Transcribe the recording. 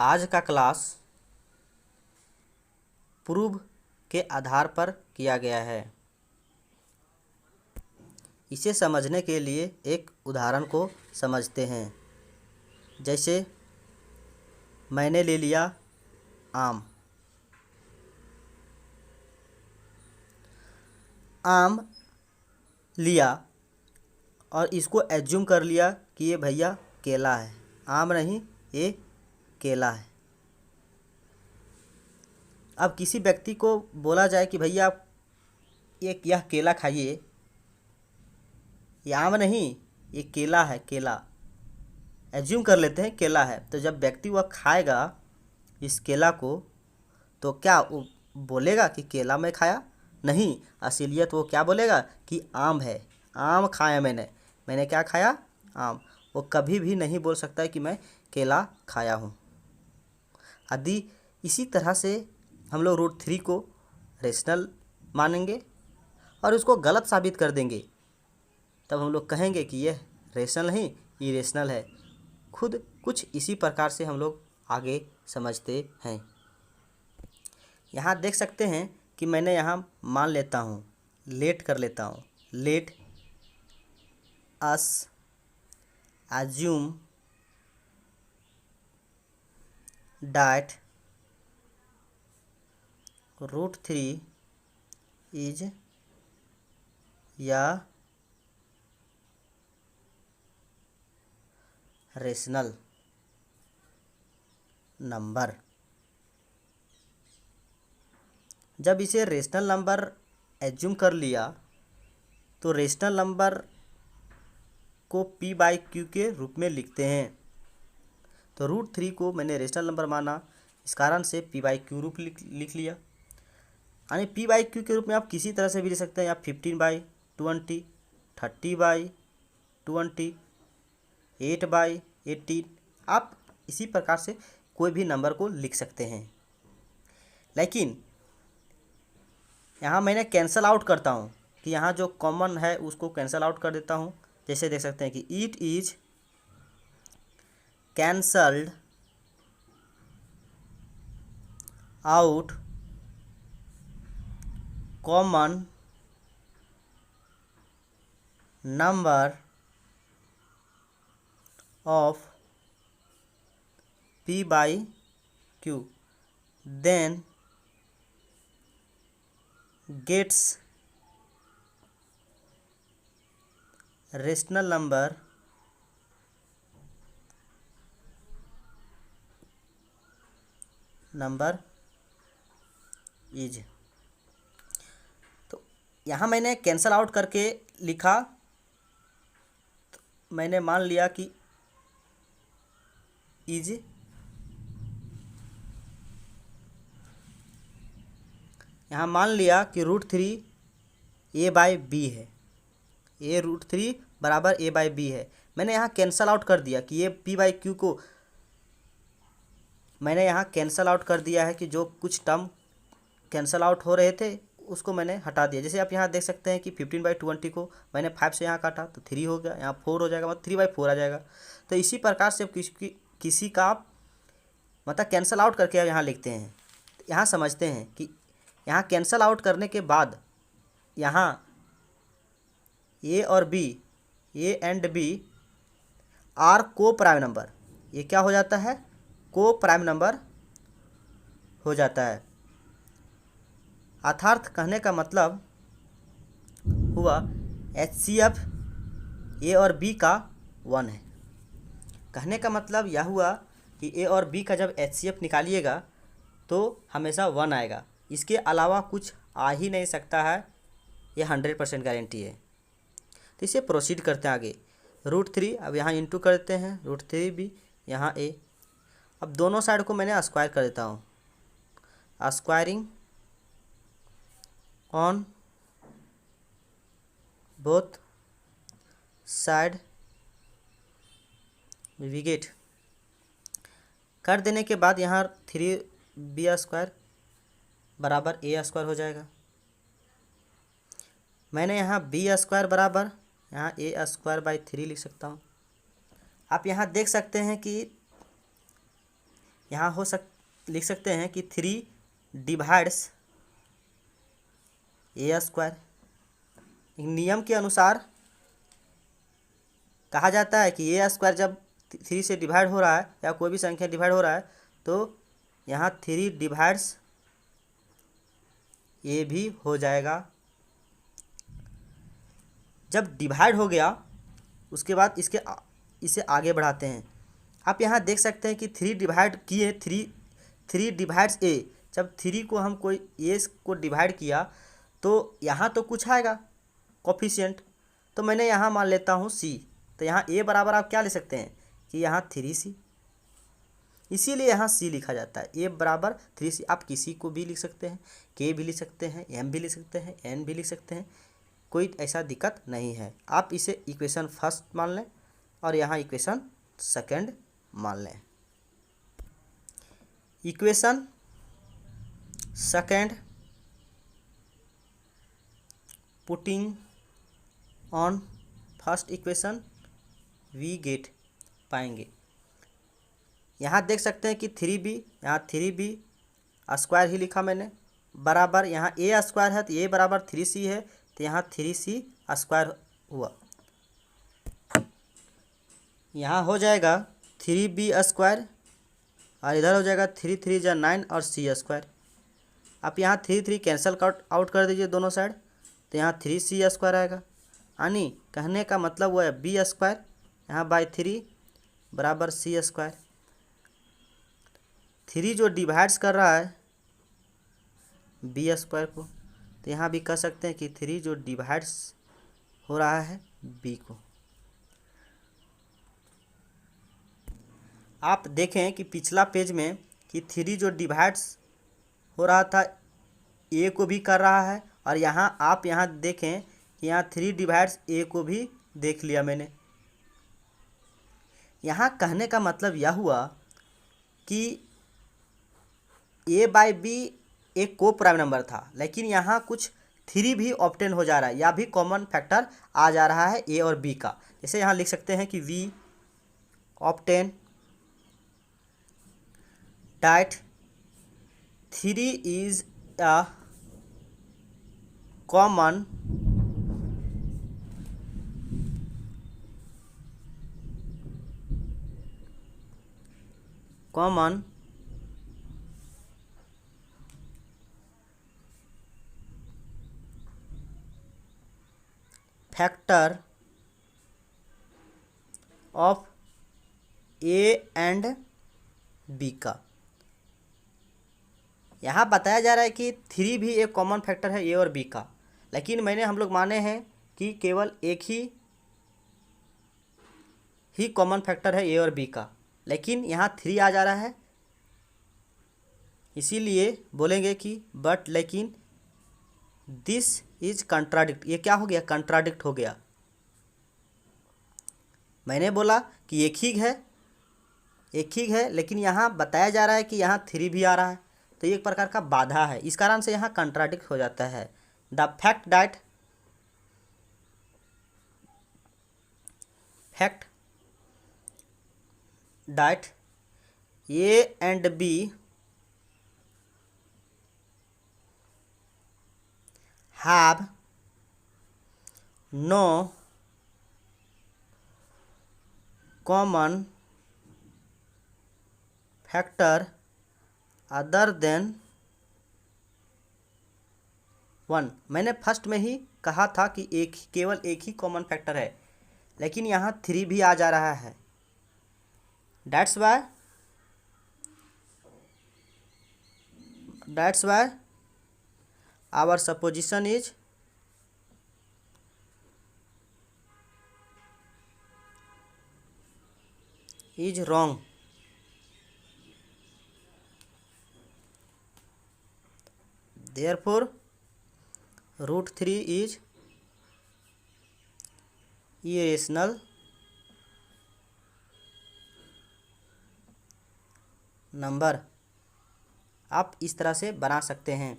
आज का class prove के आधार पर किया गया है। इसे समझने के लिए एक उदाहरण को समझते हैं। जैसे मैंने ले लिया आम। आम लिया और इसको एज्यूम कर लिया कि ये भैया केला है। आम नहीं, ये केला है। अब किसी व्यक्ति को बोला जाए कि भैया आप यह केला खाइए, ये आम नहीं, ये केला है, केला एज्यूम कर लेते हैं केला है। तो जब व्यक्ति वह खाएगा इस केला को, तो क्या वो बोलेगा कि केला मैं खाया? नहीं, असलियत वो क्या बोलेगा कि आम है, आम खाया मैंने क्या खाया? आम। वो कभी भी नहीं बोल सकता है कि मैं केला खाया हूँ। यदि इसी तरह से हम लोग रूट 3 को रेशनल मानेंगे और उसको गलत साबित कर देंगे, तब हम लोग कहेंगे कि यह रेशनल नहीं, इरेशनल है। खुद कुछ इसी प्रकार से हम लोग आगे समझते हैं। यहाँ देख सकते हैं कि मैंने यहाँ मान लेता हूँ, लेट कर लेता हूँ। Let us assume that root 3 is या रेशनल नंबर। जब इसे रेशनल नंबर एज्यूम कर लिया तो रेशनल नंबर को p/q के रूप में लिखते हैं। तो रूट 3 को मैंने रेशनल नंबर माना, इस कारण से p/q रूप लिख लिया। यानी p/q के रूप में आप किसी तरह से भी लिख सकते हैं। आप 15/20, 30/20, 8/18, आप इसी प्रकार से कोई भी नंबर को लिख सकते हैं। लेकिन यहाँ मैंने कैंसल आउट करता हूँ कि यहाँ जो कॉमन है उसको कैंसल आउट कर देता हूँ। जैसे देख सकते हैं कि it is cancelled out common number of p/q then gets rational number is. तो यहाँ मैंने कैंसल आउट करके लिखा, तो मैंने मान लिया कि इज यहाँ मान लिया कि रूट 3 a/b है। ए रूट 3 बराबर a/b है। मैंने यहाँ कैंसल आउट कर दिया कि ये p/q को मैंने यहाँ कैंसल आउट कर दिया है कि जो कुछ टर्म कैंसल आउट हो रहे थे उसको मैंने हटा दिया। जैसे आप यहाँ देख सकते हैं कि 15/20 को मैंने 5 से यहाँ काटा तो 3 हो गया, यहाँ 4 हो जाएगा, मतलब 3/4 आ जाएगा। तो इसी प्रकार से किसी का आप मतलब कैंसल आउट करके यहाँ लिखते हैं। यहाँ समझते हैं कि यहाँ कैंसल आउट करने के बाद यहाँ ए और B, A and B are coprime number, ये क्या हो जाता है? को प्राइम नंबर हो जाता है। अर्थात कहने का मतलब हुआ HCF ए और बी का 1 है। कहने का मतलब यह हुआ कि ए और बी का जब HCF निकालिएगा तो हमेशा 1 आएगा, इसके अलावा कुछ आ ही नहीं सकता है, ये 100% गारंटी है। तो इसे प्रोसीड करते हैं आगे। रूट 3 अब यहाँ इंटू कर देते हैं, रूट 3 भी यहाँ ए। अब दोनों साइड को मैंने स्क्वायर कर देता हूँ। Squaring on both side we get. कर देने के बाद यहाँ 3b² बराबर a² हो जाएगा। मैंने यहाँ b² बराबर यहाँ a²/3 लिख सकता हूँ। आप यहाँ देख सकते हैं कि यहाँ लिख सकते हैं कि 3 डिवाइड्स ए स्क्वायर। नियम के अनुसार कहा जाता है कि ए स्क्वायर जब 3 से डिवाइड हो रहा है या कोई भी संख्या डिवाइड हो रहा है तो यहाँ 3 डिवाइड्स ए भी हो जाएगा। जब डिवाइड हो गया उसके बाद इसे आगे बढ़ाते हैं। आप यहाँ देख सकते हैं कि 3 डिवाइड किए, 3 डिवाइड्स ए। जब 3 को हम कोई ए को डिवाइड किया तो यहाँ तो कुछ आएगा कोफिशिएंट, तो मैंने यहाँ मान लेता हूँ सी। तो यहाँ ए बराबर आप क्या ले सकते हैं कि यहाँ 3c, इसीलिए यहाँ सी लिखा जाता है। ए बराबर 3c। आप किसी को भी लिख सकते हैं, के भी लिख सकते हैं, एम भी लिख सकते हैं, एन भी लिख सकते हैं, कोई ऐसा दिक्कत नहीं है। आप इसे इक्वेशन फर्स्ट मान लें और यहाँ इक्वेशन सेकंड मान लें। Equation second, putting on first equation we get पाएंगे। यहाँ देख सकते हैं कि 3b, यहाँ 3b स्क्वायर ही लिखा मैंने, बराबर यहाँ ए स्क्वायर है तो ए बराबर 3c है, तो यहाँ 3c स्क्वायर हुआ। यहाँ हो जाएगा 3b स्क्वायर और इधर हो जाएगा 3 3 जा 9 और c स्क्वायर। आप यहाँ 3 3 कैंसिल आउट कर दीजिए दोनों साइड, तो यहाँ 3c स्क्वायर आएगा। यानी कहने का मतलब वो है बी स्क्वायर यहाँ बाई 3 बराबर c स्क्वायर। 3 जो डिवाइड्स कर रहा है बी स्क्वायर को, तो यहाँ भी कह सकते हैं कि 3 जो डिवाइड्स हो रहा है बी को। आप देखें कि पिछला पेज में कि 3 जो डिवाइड्स हो रहा था ए को भी कर रहा है, और यहाँ आप यहाँ देखें कि यहाँ 3 डिवाइड्स ए को भी देख लिया मैंने। यहाँ कहने का मतलब यह हुआ कि ए बाई बी एक को प्राइम नंबर था, लेकिन यहाँ कुछ 3 भी ऑब्टेन हो जा रहा है, या भी कॉमन फैक्टर आ जा रहा है ए और बी का। जैसे यहाँ लिख सकते हैं कि we obtain that 3 is a common factor of A and B का। यहाँ बताया जा रहा है कि 3 भी एक कॉमन फैक्टर है ए और बी का, लेकिन हम लोग माने हैं कि केवल एक ही कॉमन फैक्टर है ए और बी का, लेकिन यहाँ 3 आ जा रहा है, इसीलिए बोलेंगे कि बट लेकिन दिस इज कंट्राडिक्ट। ये क्या हो गया? कंट्राडिक्ट हो गया। मैंने बोला कि एक ही है, लेकिन यहाँ बताया जा रहा है कि यहाँ 3 भी आ रहा है, तो ये एक प्रकार का बाधा है, इस कारण से यहाँ कंट्राडिक्ट हो जाता है। The fact that A and B have no common factor other than 1। मैंने फर्स्ट में ही कहा था कि केवल एक ही कॉमन फैक्टर है, लेकिन यहाँ 3 भी आ जा रहा है। That's why our supposition is wrong. Therefore, √3 is irrational number। आप इस तरह से बना सकते हैं।